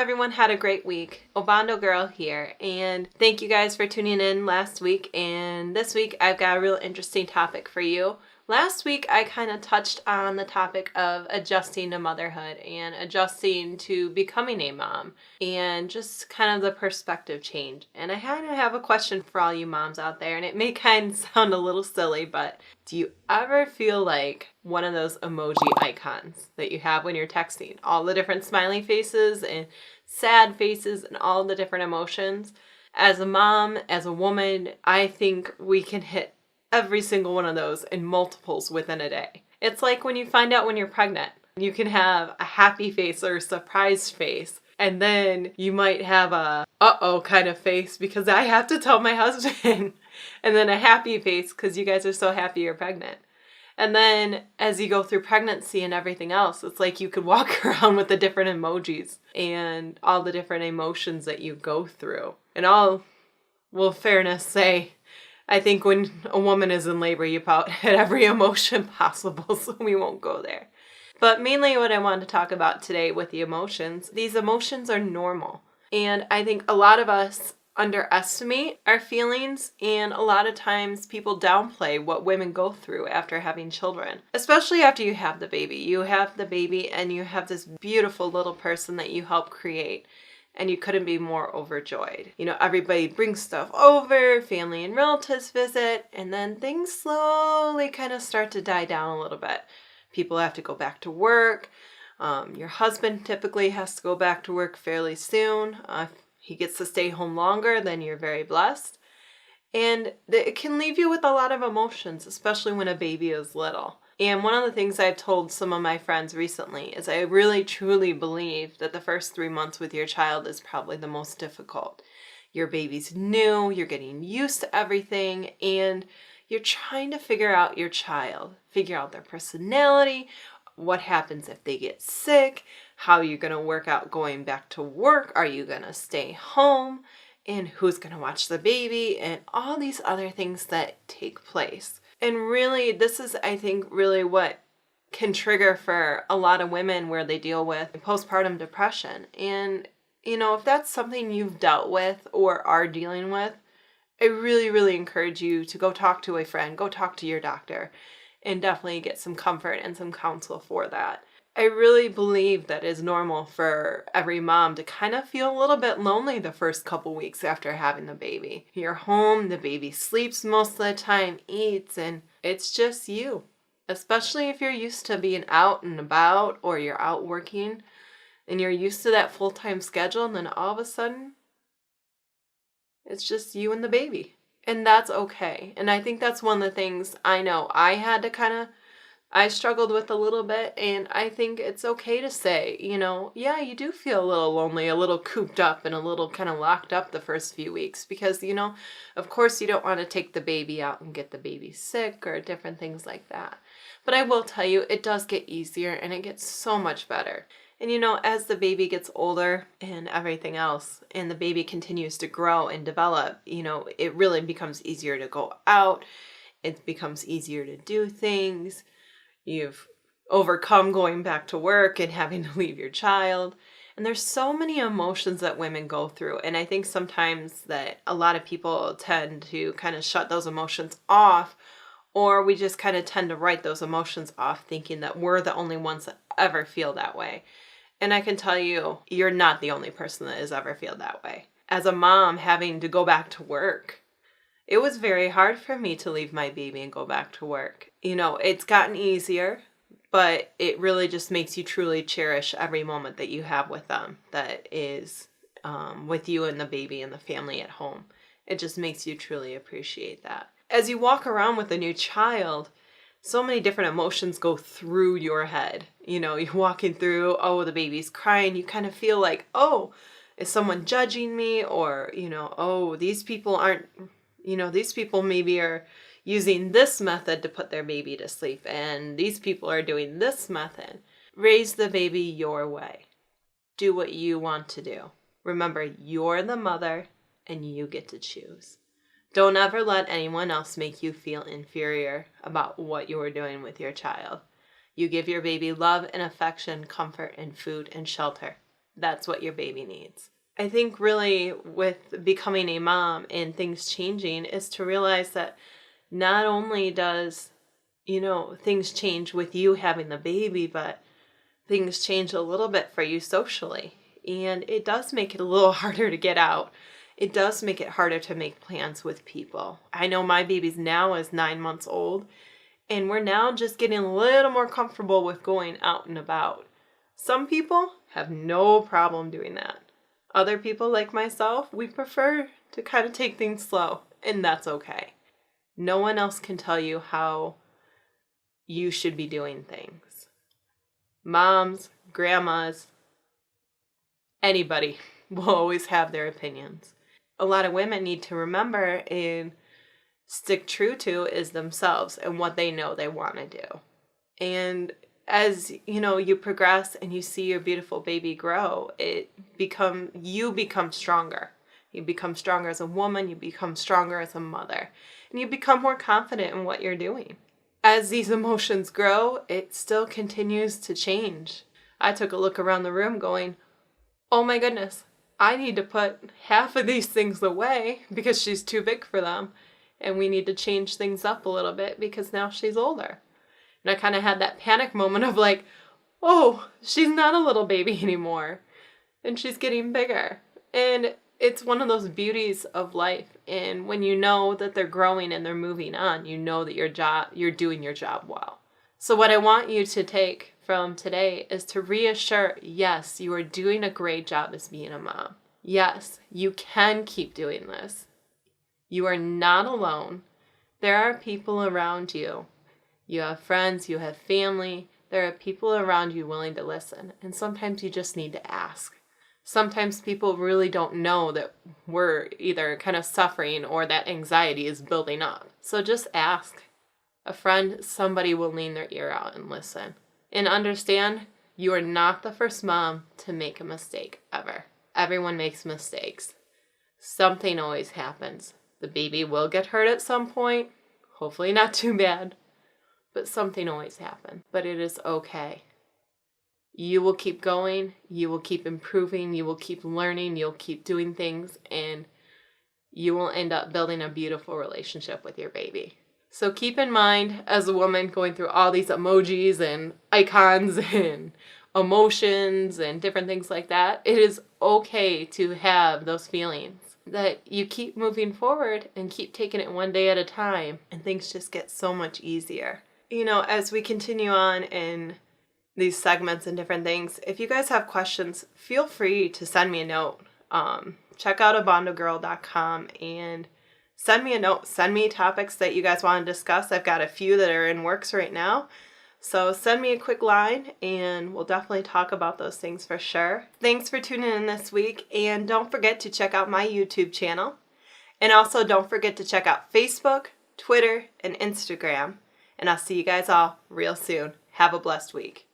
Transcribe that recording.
everyone had a great week. Obando Girl here, and thank you guys for tuning in last week. And this week I've got a real interesting topic for you. Last week I kind of touched on the topic of adjusting to motherhood and adjusting to becoming a mom and just kind of the perspective change. And I kind of have a question for all you moms out there, and it may kind of sound a little silly, but do you ever feel like one of those emoji icons that you have when you're texting? All the different smiley faces and sad faces and all the different emotions. As a mom, as a woman, I think we can hit every single one of those in multiples within a day. It's like when you find out when you're pregnant. You can have a happy face or a surprised face. And then you might have a uh-oh kind of face because I have to tell my husband. And then a happy face because you guys are so happy you're pregnant. And then as you go through pregnancy and everything else, it's like you could walk around with the different emojis and all the different emotions that you go through. And all, will fairness say, I think when a woman is in labor, you about hit every emotion possible, so we won't go there. But mainly what I want to talk about today with the emotions, these emotions are normal. And I think a lot of us underestimate our feelings, and a lot of times people downplay what women go through after having children, especially after you have the baby. You have the baby and you have this beautiful little person that you help create. And you couldn't be more overjoyed. You know, everybody brings stuff over, family and relatives visit, and then things slowly kind of start to die down a little bit. People have to go back to work. Your husband typically has to go back to work fairly soon. If he gets to stay home longer, then you're very blessed. And it can leave you with a lot of emotions, especially when a baby is little. And one of the things I've told some of my friends recently is I really truly believe that the first 3 months with your child is probably the most difficult. Your baby's new, you're getting used to everything, and you're trying to figure out your child, figure out their personality, what happens if they get sick, how you're going to work out going back to work, are you going to stay home, and who's going to watch the baby, and all these other things that take place. And really, this is, I think, really what can trigger for a lot of women where they deal with postpartum depression. And, you know, if that's something you've dealt with or are dealing with, I really, really encourage you to go talk to a friend, go talk to your doctor, and definitely get some comfort and some counsel for that. I really believe that it's normal for every mom to kind of feel a little bit lonely the first couple weeks after having the baby. You're home, the baby sleeps most of the time, eats, and it's just you. Especially if you're used to being out and about or you're out working and you're used to that full-time schedule, and then all of a sudden, it's just you and the baby. And that's okay. And I think that's one of the things I know I had to I struggled with a little bit, and I think it's okay to say, you know, yeah, you do feel a little lonely, a little cooped up, and a little kind of locked up the first few weeks because, you know, of course you don't want to take the baby out and get the baby sick or different things like that. But I will tell you, it does get easier and it gets so much better. And, you know, as the baby gets older and everything else, and the baby continues to grow and develop, you know, it really becomes easier to go out. It becomes easier to do things. You've overcome going back to work and having to leave your child. And there's so many emotions that women go through. And I think sometimes that a lot of people tend to kind of shut those emotions off, or we just kind of tend to write those emotions off thinking that we're the only ones that ever feel that way. And I can tell you, you're not the only person that has ever feel that way. As a mom having to go back to work, it was very hard for me to leave my baby and go back to work. You know, it's gotten easier, but it really just makes you truly cherish every moment that you have with them that is with you and the baby and the family at home. It just makes you truly appreciate that. As you walk around with a new child, so many different emotions go through your head. You know, you're walking through, oh, the baby's crying. You kind of feel like, oh, is someone judging me? Or, you know, oh, these people aren't... You know, these people maybe are using this method to put their baby to sleep, and these people are doing this method. Raise the baby your way. Do what you want to do. Remember, you're the mother, and you get to choose. Don't ever let anyone else make you feel inferior about what you're doing with your child. You give your baby love and affection, comfort and food and shelter. that's what your baby needs. I think really with becoming a mom and things changing is to realize that not only does, things change with you having the baby, but things change a little bit for you socially. And it does make it a little harder to get out. It does make it harder to make plans with people. I know my baby's now is 9 months old, and we're now just getting a little more comfortable with going out and about. Some people have no problem doing that. Other people like myself, we prefer to kind of take things slow, and that's okay. No one else can tell you how you should be doing things. Moms, grandmas, anybody will always have their opinions. A lot of women need to remember and stick true to is themselves and what they know they want to do. And as you progress and you see your beautiful baby grow, you become stronger. You become stronger as a woman, you become stronger as a mother, and you become more confident in what you're doing. As these emotions grow, it still continues to change. I took a look around the room going, oh my goodness, I need to put half of these things away because she's too big for them, and we need to change things up a little bit because now she's older. And I kind of had that panic moment of like, oh, she's not a little baby anymore. And she's getting bigger. And it's one of those beauties of life. And when you know that they're growing and they're moving on, you know that you're doing your job well. So what I want you to take from today is to reassure, yes, you are doing a great job as being a mom. Yes, you can keep doing this. You are not alone. There are people around you. You have friends, you have family. There are people around you willing to listen. And sometimes you just need to ask. Sometimes people really don't know that we're either kind of suffering or that anxiety is building up. So just ask. A friend, somebody will lean their ear out and listen. And understand, you are not the first mom to make a mistake ever. Everyone makes mistakes. Something always happens. The baby will get hurt at some point. Hopefully not too bad. But something always happens. But it is okay. You will keep going. You will keep improving. You will keep learning. You'll keep doing things. And you will end up building a beautiful relationship with your baby. So keep in mind, as a woman going through all these emojis and icons and emotions and different things like that, it is okay to have those feelings. That you keep moving forward and keep taking it one day at a time. And things just get so much easier. As we continue on in these segments and different things, if you guys have questions, feel free to send me a note. Check out abondogirl.com and send me a note. Send me topics that you guys want to discuss. I've got a few that are in works right now. So send me a quick line and we'll definitely talk about those things for sure. Thanks for tuning in this week. And don't forget to check out my YouTube channel. And also don't forget to check out Facebook, Twitter, and Instagram. And I'll see you guys all real soon. Have a blessed week.